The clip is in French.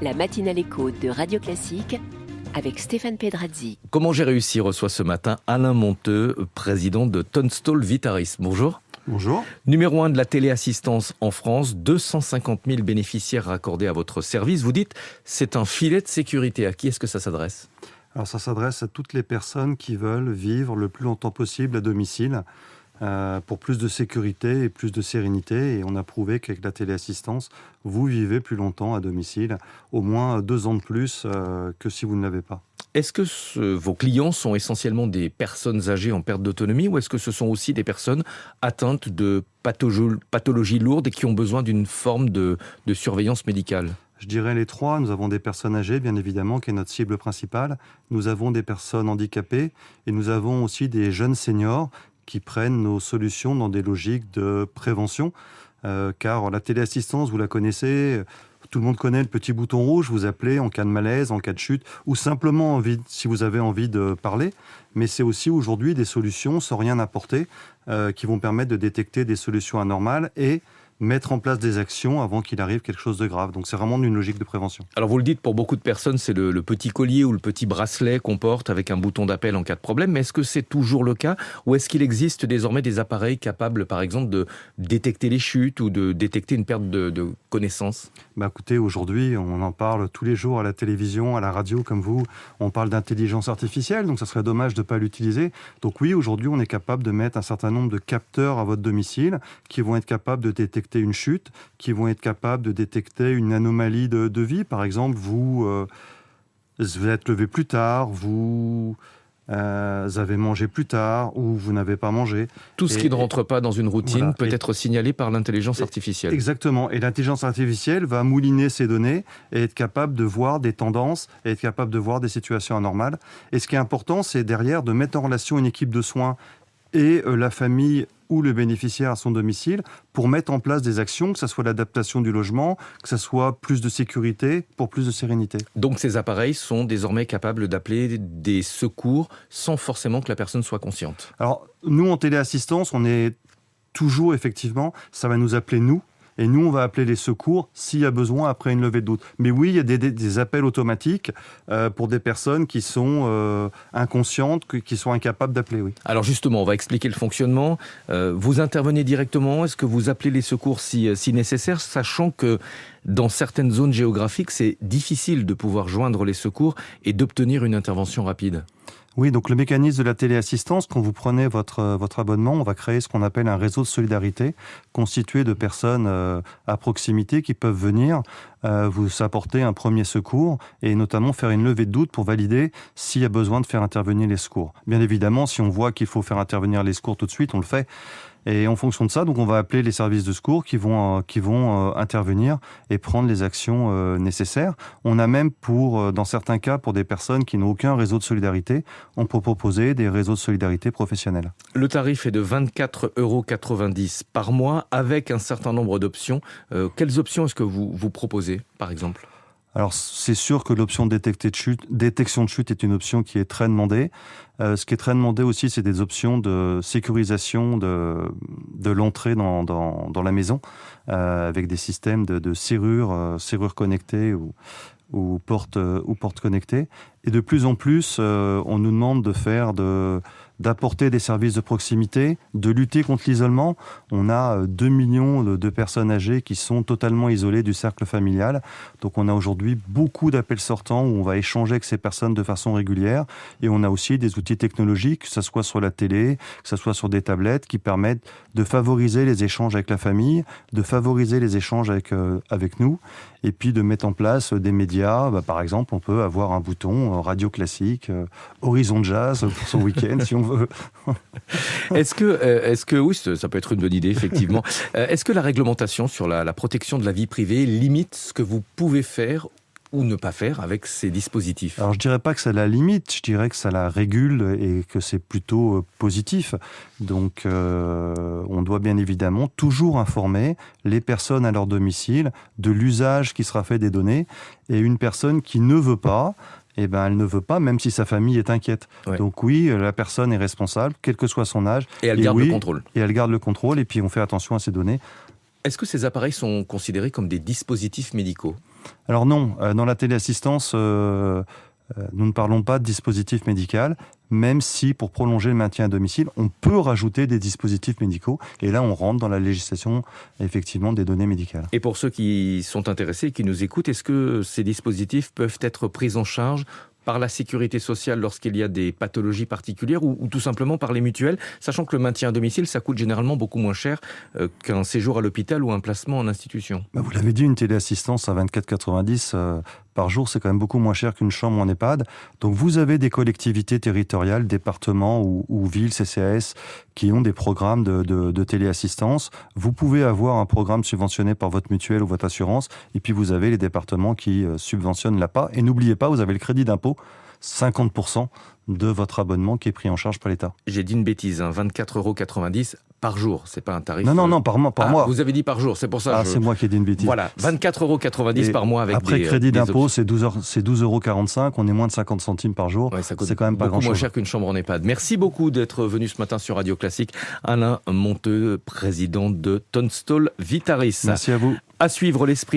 La matinale écho de Radio Classique avec Stéphane Pedrazzi. Comment j'ai réussi reçoit ce matin Alain Monteux, président de Tunstall Vitaris. Bonjour. Bonjour. Numéro 1 de la téléassistance en France, 250 000 bénéficiaires raccordés à votre service. Vous dites, c'est un filet de sécurité. À qui est-ce que ça s'adresse ? Alors ça s'adresse à toutes les personnes qui veulent vivre le plus longtemps possible à domicile pour plus de sécurité et plus de sérénité. Et on a prouvé qu'avec la téléassistance, vous vivez plus longtemps à domicile, au moins 2 ans de plus que si vous ne l'avez pas. Est-ce que vos clients sont essentiellement des personnes âgées en perte d'autonomie ou est-ce que ce sont aussi des personnes atteintes de pathologies lourdes et qui ont besoin d'une forme de surveillance médicale ? Je dirais les trois. Nous avons des personnes âgées, bien évidemment, qui est notre cible principale. Nous avons des personnes handicapées et nous avons aussi des jeunes seniors qui prennent nos solutions dans des logiques de prévention. Car la téléassistance, vous la connaissez, tout le monde connaît le petit bouton rouge, vous appelez en cas de malaise, en cas de chute, ou simplement si vous avez envie de parler. Mais c'est aussi aujourd'hui des solutions sans rien apporter qui vont permettre de détecter des solutions anormales et mettre en place des actions avant qu'il arrive quelque chose de grave. Donc c'est vraiment une logique de prévention. Alors vous le dites, pour beaucoup de personnes, c'est le petit collier ou le petit bracelet qu'on porte avec un bouton d'appel en cas de problème. Mais est-ce que c'est toujours le cas ? Ou est-ce qu'il existe désormais des appareils capables, par exemple, de détecter les chutes ou de détecter une perte de connaissance ? Écoutez, aujourd'hui, on en parle tous les jours à la télévision, à la radio, comme vous. On parle d'intelligence artificielle, donc ça serait dommage de ne pas l'utiliser. Donc oui, aujourd'hui, on est capable de mettre un certain nombre de capteurs à votre domicile qui vont être capables de détecter une chute, qui vont être capables de détecter une anomalie de vie. Par exemple, vous êtes levé plus tard, vous avez mangé plus tard ou vous n'avez pas mangé. Tout ce qui ne rentre pas dans une routine peut être signalé par l'intelligence artificielle. Exactement. Et l'intelligence artificielle va mouliner ces données et être capable de voir des tendances et être capable de voir des situations anormales. Et ce qui est important, c'est derrière de mettre en relation une équipe de soins et la famille ou le bénéficiaire à son domicile pour mettre en place des actions, que ce soit l'adaptation du logement, que ce soit plus de sécurité pour plus de sérénité. Donc ces appareils sont désormais capables d'appeler des secours sans forcément que la personne soit consciente. Alors nous en téléassistance, on est toujours effectivement, ça va nous appeler nous. Et nous, on va appeler les secours s'il y a besoin après une levée de doute. Mais oui, il y a des appels automatiques pour des personnes qui sont inconscientes, qui sont incapables d'appeler, oui. Alors justement, on va expliquer le fonctionnement. Vous intervenez directement ? Est-ce que vous appelez les secours si nécessaire, sachant que dans certaines zones géographiques, c'est difficile de pouvoir joindre les secours et d'obtenir une intervention rapide ? Oui, donc le mécanisme de la téléassistance, quand vous prenez votre abonnement, on va créer ce qu'on appelle un réseau de solidarité constitué de personnes à proximité qui peuvent venir vous apporter un premier secours et notamment faire une levée de doute pour valider s'il y a besoin de faire intervenir les secours. Bien évidemment, si on voit qu'il faut faire intervenir les secours tout de suite, on le fait. Et en fonction de ça, donc on va appeler les services de secours qui vont intervenir et prendre les actions nécessaires. On a même dans certains cas, pour des personnes qui n'ont aucun réseau de solidarité, on peut proposer des réseaux de solidarité professionnels. Le tarif est de 24,90 € par mois avec un certain nombre d'options. Quelles options est-ce que vous proposez, par exemple ? Alors c'est sûr que l'option de détection de chute est une option qui est très demandée. Ce qui est très demandé aussi, c'est des options de sécurisation de l'entrée dans la maison avec des systèmes de serrures connectées ou portes connectées. Et de plus en plus, on nous demande d'apporter des services de proximité, de lutter contre l'isolement. On a 2 millions de personnes âgées qui sont totalement isolées du cercle familial. Donc on a aujourd'hui beaucoup d'appels sortants où on va échanger avec ces personnes de façon régulière. Et on a aussi des outils technologiques, que ce soit sur la télé, que ce soit sur des tablettes, qui permettent de favoriser les échanges avec la famille, de favoriser les échanges avec nous, et puis de mettre en place des médias. Par exemple, on peut avoir un bouton radio classique, Horizon Jazz pour son week-end si on veut. Est-ce que oui, ça peut être une bonne idée effectivement. Est-ce que la réglementation sur la protection de la vie privée limite ce que vous pouvez faire ou ne pas faire avec ces dispositifs ? Alors je dirais pas que ça la limite, je dirais que ça la régule et que c'est plutôt positif. Donc on doit bien évidemment toujours informer les personnes à leur domicile de l'usage qui sera fait des données, et une personne qui ne veut pas, elle ne veut pas, même si sa famille est inquiète. Ouais. Donc oui, la personne est responsable, quel que soit son âge. Et elle garde le contrôle. Et elle garde le contrôle, et puis on fait attention à ces données. Est-ce que ces appareils sont considérés comme des dispositifs médicaux ? Alors non, dans la téléassistance, nous ne parlons pas de dispositif médical, même si pour prolonger le maintien à domicile, on peut rajouter des dispositifs médicaux. Et là, on rentre dans la législation, effectivement, des données médicales. Et pour ceux qui sont intéressés, qui nous écoutent, est-ce que ces dispositifs peuvent être pris en charge par la sécurité sociale lorsqu'il y a des pathologies particulières ou tout simplement par les mutuelles, sachant que le maintien à domicile, ça coûte généralement beaucoup moins cher qu'un séjour à l'hôpital ou un placement en institution. Vous l'avez dit, une téléassistance à 24,90 par jour, c'est quand même beaucoup moins cher qu'une chambre en EHPAD. Donc vous avez des collectivités territoriales, départements ou villes, CCAS, qui ont des programmes de téléassistance. Vous pouvez avoir un programme subventionné par votre mutuelle ou votre assurance, et puis vous avez les départements qui subventionnent l'APA. Et n'oubliez pas, vous avez le crédit d'impôt, 50% de votre abonnement qui est pris en charge par l'État. J'ai dit une bêtise, 24,90 € par jour, c'est pas un tarif... Non, par mois. Vous avez dit par jour, c'est pour ça. C'est moi qui ai dit une bêtise. Voilà, 24,90 € par mois avec après des... crédit d'impôt, options. c'est 12,45 €, on est moins de 50 centimes par jour. Ouais, ça coûte c'est quand même pas beaucoup grand-chose. moins cher qu'une chambre en EHPAD. Merci beaucoup d'être venu ce matin sur Radio Classique. Alain Monteux, président de Tunstall Vitaris. Merci à vous. À suivre l'esprit